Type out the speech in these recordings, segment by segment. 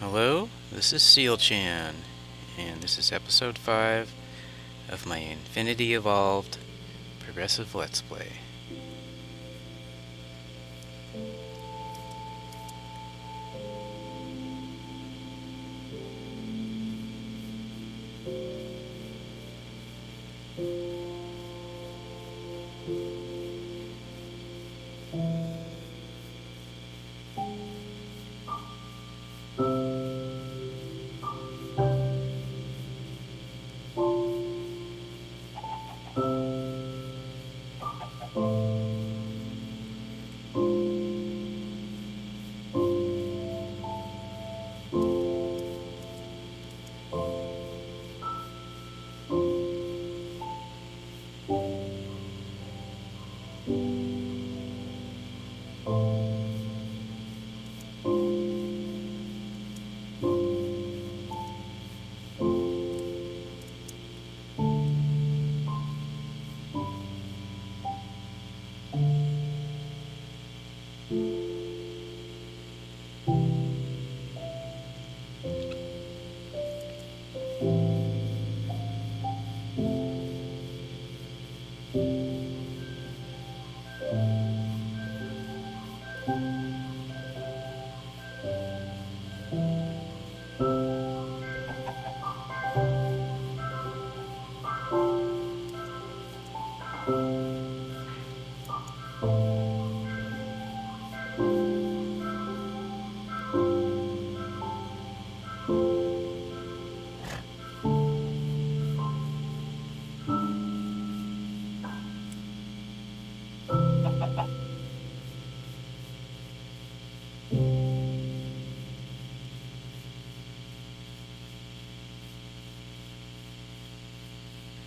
Hello, this is Sealchan, and this is episode 5 of my Infinity Evolved Progressive Let's Play.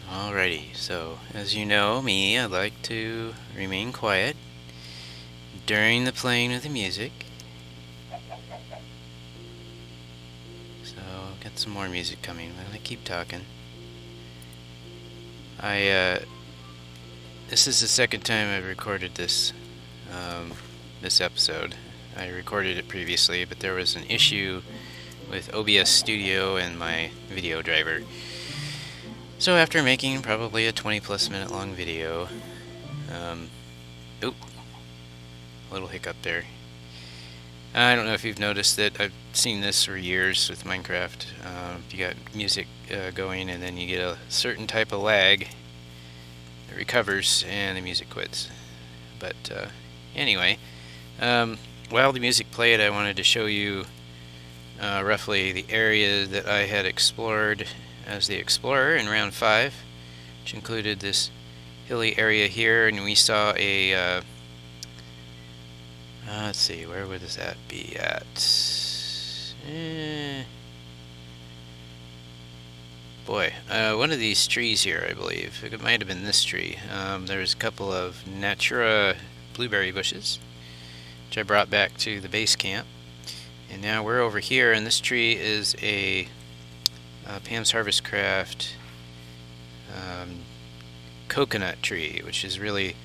Alrighty, so as you know me, I like to remain quiet during the playing of the music. So I'll get some more music coming when I keep talking. This is the second time I've recorded this episode. I recorded it previously, but there was an issue with OBS Studio and my video driver. So after making probably a 20+ minute long video, a little hiccup there. I don't know if you've noticed that I've seen this for years with Minecraft. You got music going and then you get a certain type of lag. It recovers and the music quits. But anyway, while the music played, I wanted to show you roughly the area that I had explored as the explorer in round 5, which included this hilly area here, and we saw a let's see, where would that be at? One of these trees here, I believe. It might have been this tree. There's a couple of Natura blueberry bushes, which I brought back to the base camp. And now we're over here, and this tree is a Pam's Harvest Craft coconut tree, which is really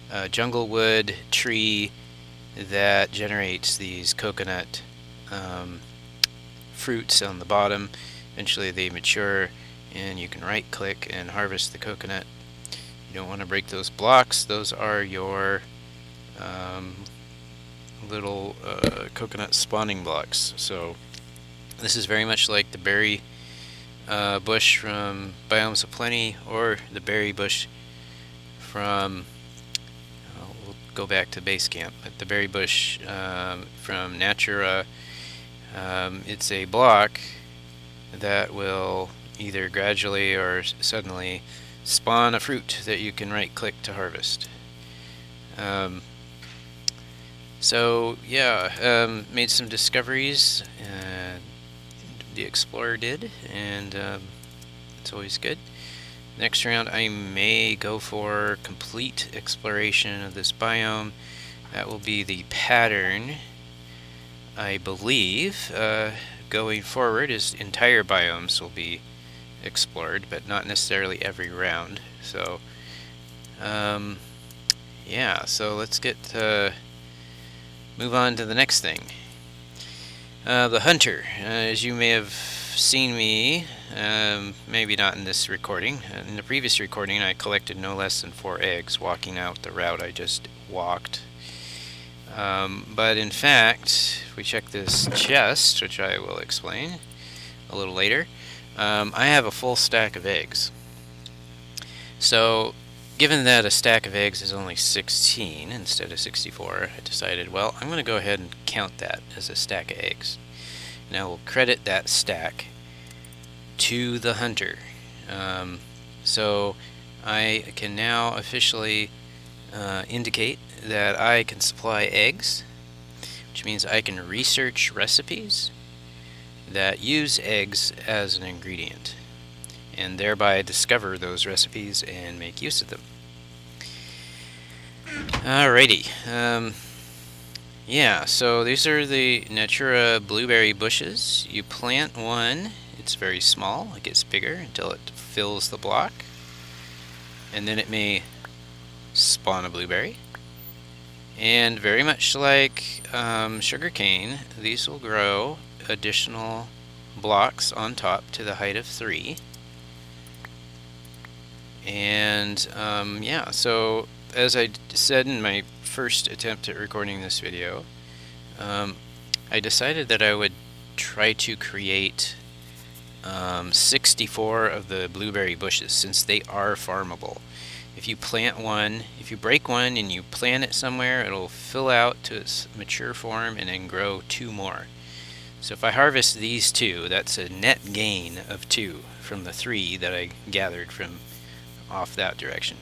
a jungle wood tree that generates these coconut fruits on the bottom. Eventually they mature and you can right click and harvest the coconut. You don't want to break those blocks. Those are your little coconut spawning blocks. So this is very much like the berry bush from Biomes of Plenty, or the berry bush from we'll go back to base camp, but the berry bush from Natura. It's a block that will either gradually or suddenly spawn a fruit that you can right click to harvest. So yeah, made some discoveries, the explorer did, and it's always good. Next round I may go for complete exploration of this biome. That will be the pattern, I believe. Going forward is entire biomes will be explored, but not necessarily every round. So yeah, so let's get move on to the next thing. The hunter. As you may have seen me, maybe not in this recording. In the previous recording, I collected no less than 4 eggs walking out the route I just walked. But in fact, if we check this chest, which I will explain a little later, I have a full stack of eggs. So, given that a stack of eggs is only 16 instead of 64, I decided, well, I'm going to go ahead and count that as a stack of eggs. And I will credit that stack to the hunter. So I can now officially indicate that I can supply eggs, which means I can research recipes that use eggs as an ingredient, and thereby discover those recipes and make use of them. Alrighty. Yeah, so these are the Natura blueberry bushes. You plant one, it's very small, it gets bigger until it fills the block, and then it may spawn a blueberry. And very much like sugarcane, these will grow additional blocks on top to the height of 3. And yeah, so as I said in my first attempt at recording this video, I decided that I would try to create 64 of the blueberry bushes, since they are farmable. If you plant one, if you break one and you plant it somewhere, it'll fill out to its mature form and then grow 2 more. So if I harvest these 2, that's a net gain of 2 from the 3 that I gathered from off that direction.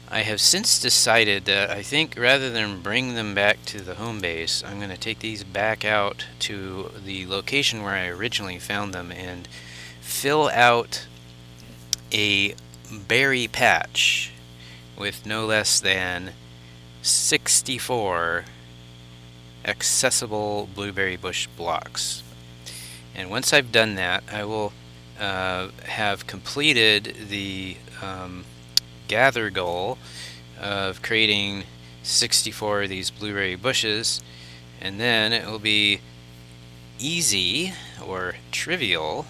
I have since decided that I think rather than bring them back to the home base, I'm going to take these back out to the location where I originally found them and fill out a berry patch with no less than 64 accessible blueberry bush blocks. And once I've done that, I will have completed the gather goal of creating 64 of these blueberry bushes, and then it will be easy or trivial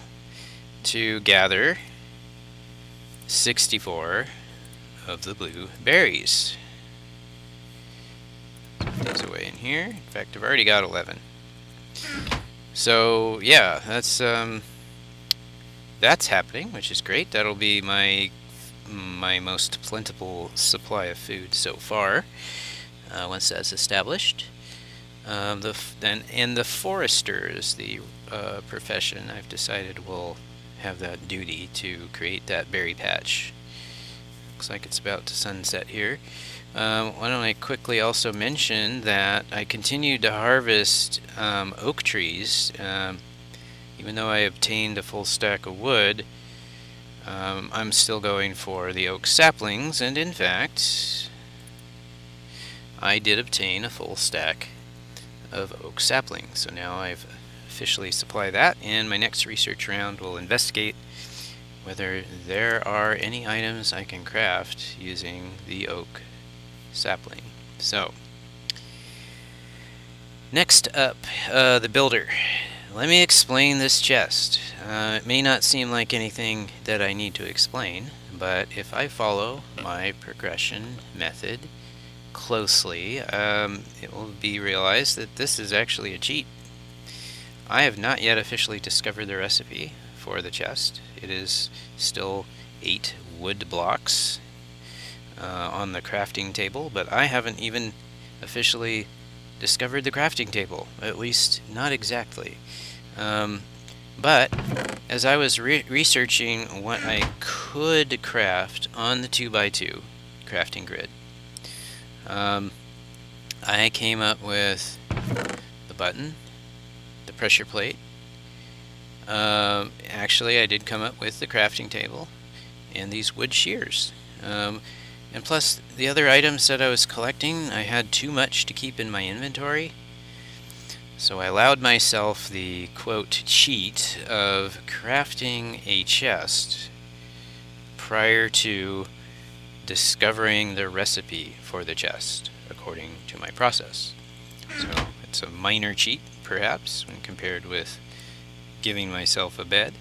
to gather 64 of the blueberries. Put these away in here. In fact, I've already got 11. So yeah, that's happening, which is great. That'll be my most plentiful supply of food so far. Once that's established, the foresters, the profession, I've decided will have that duty to create that berry patch. Looks like it's about to sunset here. Why don't I quickly also mention that I continued to harvest oak trees, even though I obtained a full stack of wood. I'm still going for the oak saplings, and in fact, I did obtain a full stack of oak saplings. So now I've officially supplied that, and my next research round will investigate whether there are any items I can craft using the oak sapling. So, next up, the builder. Let me explain this chest. It may not seem like anything that I need to explain, but if I follow my progression method closely, it will be realized that this is actually a cheat. I have not yet officially discovered the recipe for the chest. It is still 8 wood blocks on the crafting table, but I haven't even officially discovered the crafting table, at least not exactly. But as I was researching what I could craft on the 2x2 crafting grid, I came up with the button, the pressure plate. Actually, I did come up with the crafting table and these wood shears. And plus, the other items that I was collecting, I had too much to keep in my inventory. So I allowed myself the, quote, cheat of crafting a chest prior to discovering the recipe for the chest, according to my process. So It's a minor cheat, perhaps, when compared with giving myself a bed.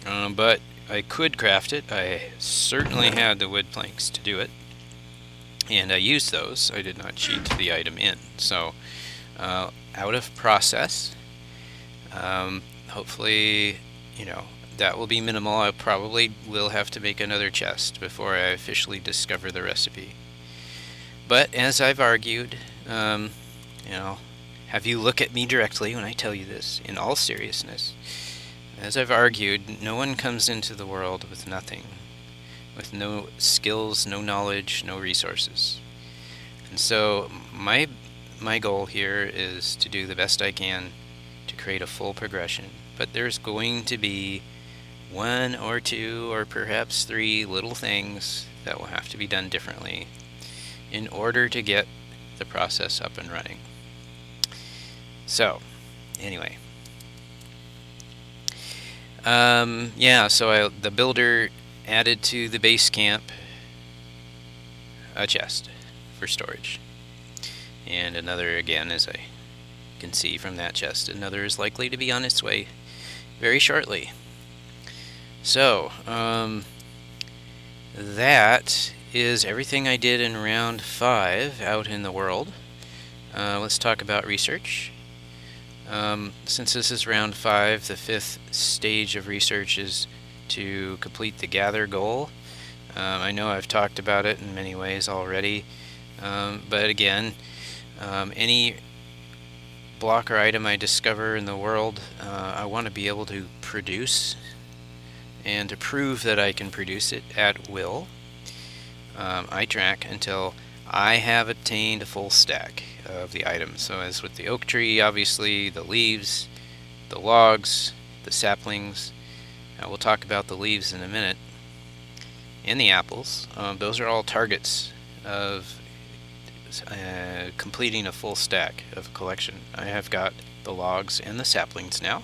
But I could craft it. I certainly had the wood planks to do it, and I used those. I did not cheat the item in. So, out of process. Hopefully, that will be minimal. I probably will have to make another chest before I officially discover the recipe. But as I've argued, have you look at me directly when I tell you this, in all seriousness. As I've argued, no one comes into the world with nothing, with no skills, no knowledge, no resources. And so my goal here is to do the best I can to create a full progression. But there's going to be 1 or 2 or perhaps 3 little things that will have to be done differently in order to get the process up and running. So, anyway. So the builder added to the base camp a chest for storage. And another, again, as I can see from that chest, another is likely to be on its way very shortly. So, that is everything I did in round 5 out in the world. Let's talk about research. Since this is round 5, the 5th stage of research is to complete the gather goal. I know I've talked about it in many ways already, but again, any block or item I discover in the world, I want to be able to produce, and to prove that I can produce it at will. I track until I have obtained a full stack of the items. So as with the oak tree, obviously the leaves, the logs, the saplings, we'll talk about the leaves in a minute, and the apples. Those are all targets of completing a full stack of a collection. I have got the logs and the saplings now.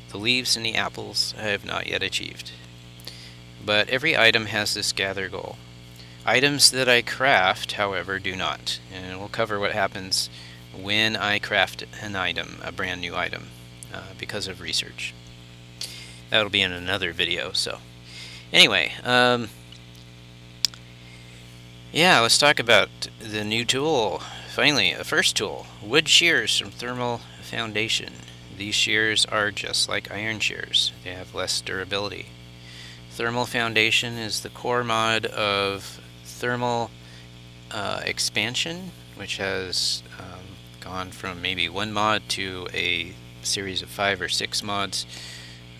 The leaves and the apples I have not yet achieved. But every item has this gather goal. Items that I craft, however, do not. And we'll cover what happens when I craft an item, a brand new item, because of research. That'll be in another video. So anyway, let's talk about the new tool. Finally, a first tool, wood shears from Thermal Foundation. These shears are just like iron shears. They have less durability. Thermal Foundation is the core mod of Thermal Expansion, which has gone from maybe 1 mod to a series of 5 or 6 mods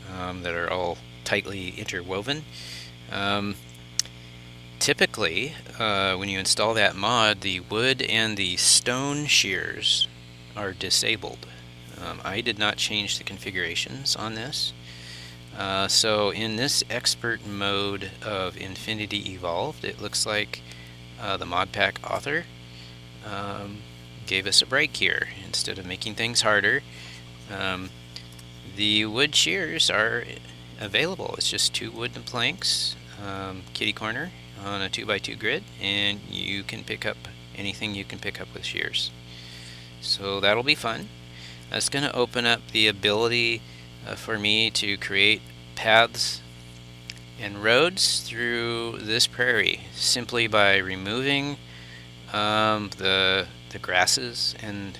that are all tightly interwoven. Typically, when you install that mod, the wood and the stone shears are disabled. I did not change the configurations on this. So in this expert mode of Infinity Evolved, it looks like the mod pack author gave us a break here. Instead of making things harder, the wood shears are available. It's just 2 wooden planks, kitty corner, on a 2x2 grid, and you can pick up anything you can pick up with shears. So that'll be fun. That's going to open up the ability for me to create paths and roads through this prairie simply by removing the grasses and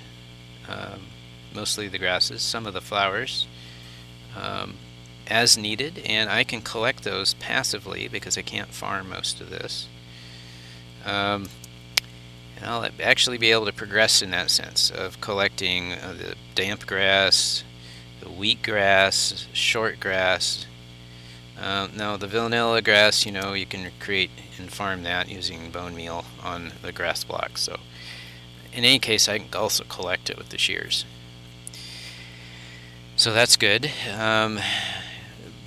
mostly the grasses, some of the flowers, as needed, and I can collect those passively because I can't farm most of this. And I'll actually be able to progress in that sense of collecting the damp grass, the wheat grass, short grass. Now the vanilla grass, you can create and farm that using bone meal on the grass blocks. So in any case, I can also collect it with the shears. So that's good.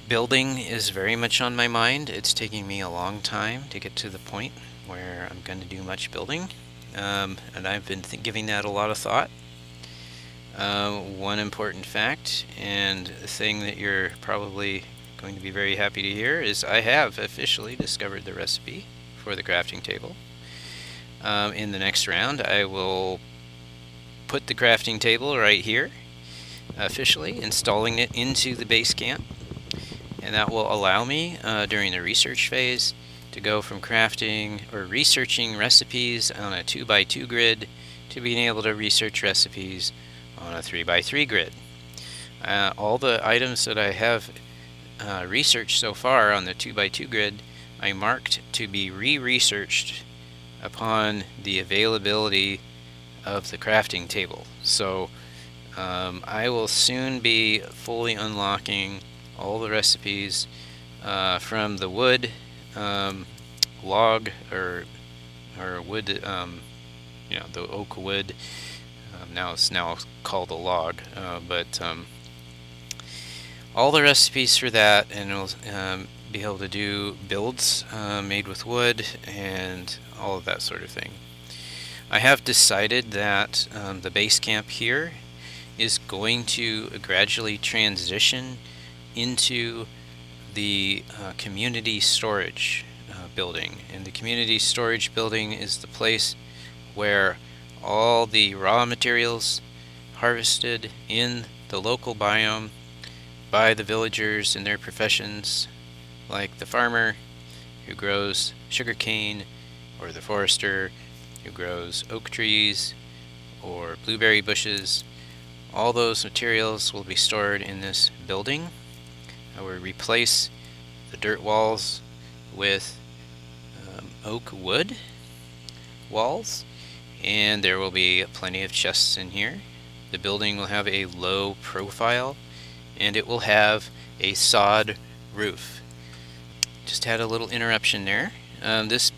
Building is very much on my mind. It's taking me a long time to get to the point where I'm going to do much building. And I've been giving that a lot of thought. One important fact, and the thing that you're probably going to be very happy to hear, is I have officially discovered the recipe for the crafting table. In the next round, I will put the crafting table right here, officially installing it into the base camp. And that will allow me, during the research phase, to go from crafting or researching recipes on a 2x2 grid to being able to research recipes on a 3x3 grid. All the items that I have researched so far on the 2x2 grid, I marked to be re-researched upon the availability of the crafting table. So I will soon be fully unlocking all the recipes from the wood log or wood, the oak wood. Now it's called a log, but all the recipes for that, and we'll be able to do builds made with wood and all of that sort of thing. I have decided that the base camp here is going to gradually transition into the community storage building. And the community storage building is the place where all the raw materials harvested in the local biome by the villagers in their professions, like the farmer who grows sugarcane, or the forester who grows oak trees or blueberry bushes. All those materials will be stored in this building. I will replace the dirt walls with oak wood walls, and there will be plenty of chests in here. The building will have a low profile, and it will have a sod roof. Just had a little interruption there. This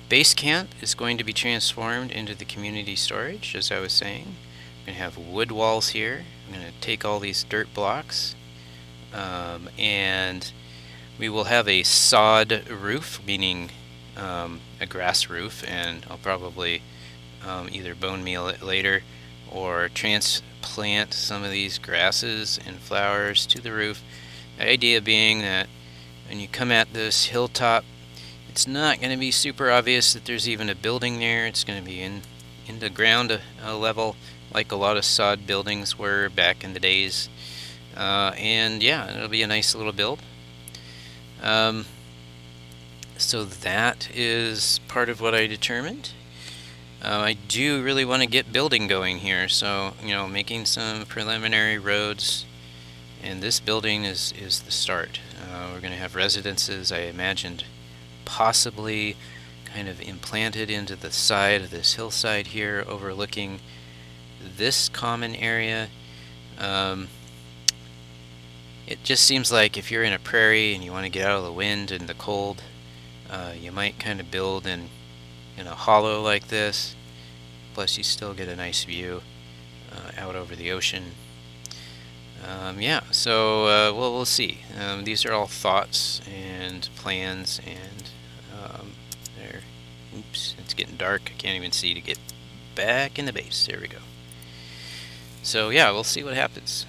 base camp is going to be transformed into the community storage, as I was saying. I'm going to have wood walls here. I'm going to take all these dirt blocks, and we will have a sod roof, meaning a grass roof, and I'll probably either bone meal it later or transplant some of these grasses and flowers to the roof. The idea being that when you come at this hilltop, it's not going to be super obvious that there's even a building there. It's going to be in the ground level, like a lot of sod buildings were back in the days. And yeah, it'll be a nice little build. So that is part of what I determined. I do really want to get building going here, so making some preliminary roads, and this building is the start. We're going to have residences, I imagined, possibly kind of implanted into the side of this hillside here, overlooking this common area. It just seems like if you're in a prairie and you want to get out of the wind and the cold, you might kind of build in a hollow like this. Plus you still get a nice view out over the ocean. So we'll see. These are all thoughts and plans, and oops, it's getting dark. I can't even see to get back in the base. There we go. So yeah, we'll see what happens.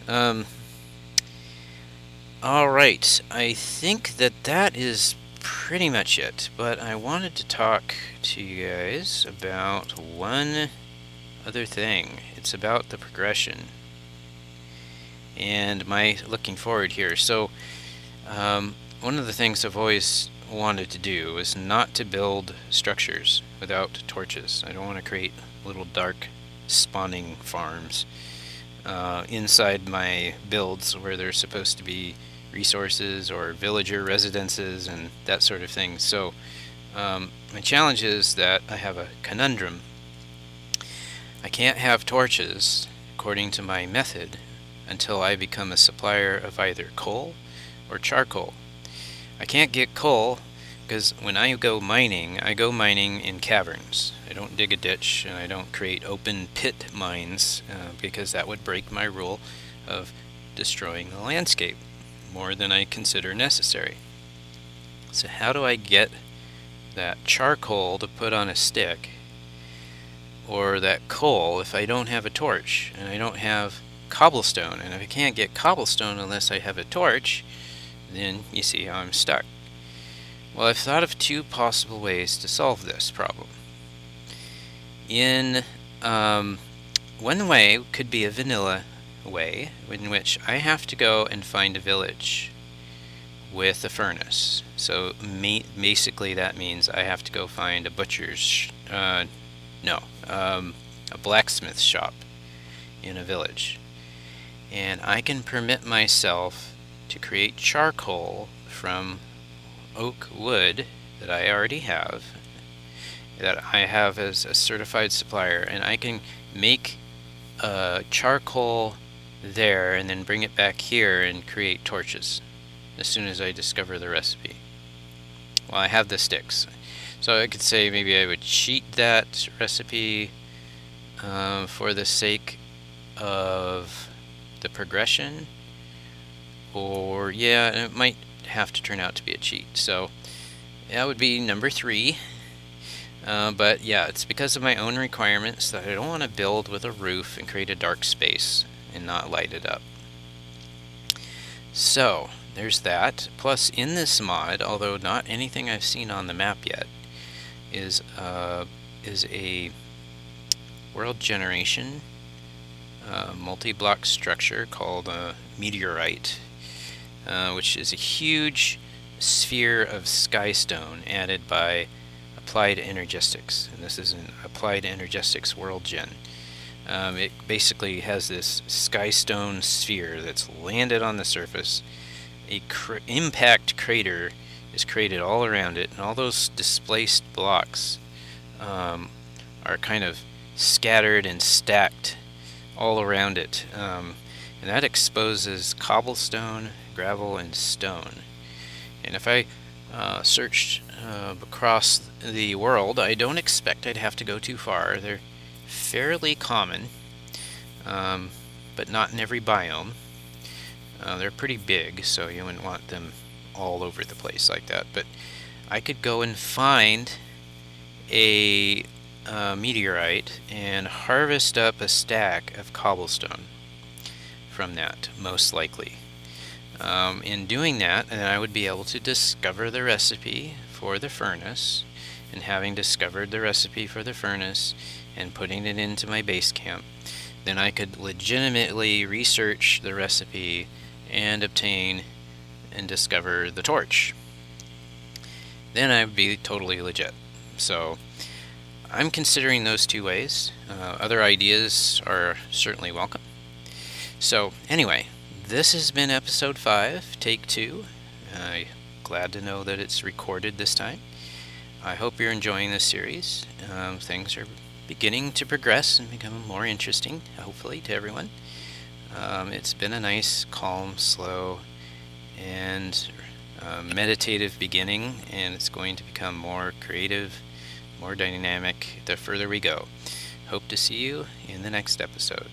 Alright, I think that is pretty much it, but I wanted to talk to you guys about one other thing. It's about the progression and my looking forward here. So one of the things I've always wanted to do is not to build structures without torches. I don't want to create little dark spawning farms inside my builds where there's supposed to be resources or villager residences and that sort of thing. So my challenge is that I have a conundrum. I can't have torches according to my method until I become a supplier of either coal or charcoal. I can't get coal because when I go mining in caverns. I don't dig a ditch, and I don't create open pit mines because that would break my rule of destroying the landscape more than I consider necessary. So how do I get that charcoal to put on a stick, or that coal, if I don't have a torch and I don't have cobblestone? And if I can't get cobblestone unless I have a torch, then you see how I'm stuck. Well, I've thought of two possible ways to solve this problem. In Um, One way could be a vanilla way, in which I have to go and find a village with a furnace. So basically, that means I have to go find a butcher's, no, a blacksmith shop in a village. And I can permit myself to create charcoal from oak wood that I already have, that I have as a certified supplier, and I can make charcoal there and then bring it back here and create torches as soon as I discover the recipe. Well, I have the sticks. So I could say maybe I would cheat that recipe for the sake of the progression, or yeah, it might have to turn out to be a cheat. So that would be number 3. But yeah, it's because of my own requirements that I don't want to build with a roof and create a dark space and not light it up. So there's that. Plus, in this mod, although not anything I've seen on the map yet, is a world generation multi-block structure called a meteorite, which is a huge sphere of skystone added by applied energistics, and this is an applied energistics world gen. It basically has this skystone sphere that's landed on the surface. A impact crater is created all around it, and all those displaced blocks are kind of scattered and stacked all around it, and that exposes cobblestone, gravel, and stone. And if I searched across the world, I don't expect I'd have to go too far. They're fairly common, but not in every biome. They're pretty big, so you wouldn't want them all over the place like that. But I could go and find a meteorite and harvest up a stack of cobblestone from that, most likely. In doing that, then I would be able to discover the recipe for the furnace, and having discovered the recipe for the furnace and putting it into my base camp, then I could legitimately research the recipe and obtain and discover the torch. Then I'd be totally legit. So I'm considering those 2 ways. Other ideas are certainly welcome. So anyway, this has been episode 5, take 2. Glad to know that it's recorded this time. I hope you're enjoying this series. Things are beginning to progress and become more interesting, hopefully, to everyone. It's been a nice, calm, slow, and meditative beginning, and it's going to become more creative, more dynamic the further we go. Hope to see you in the next episode.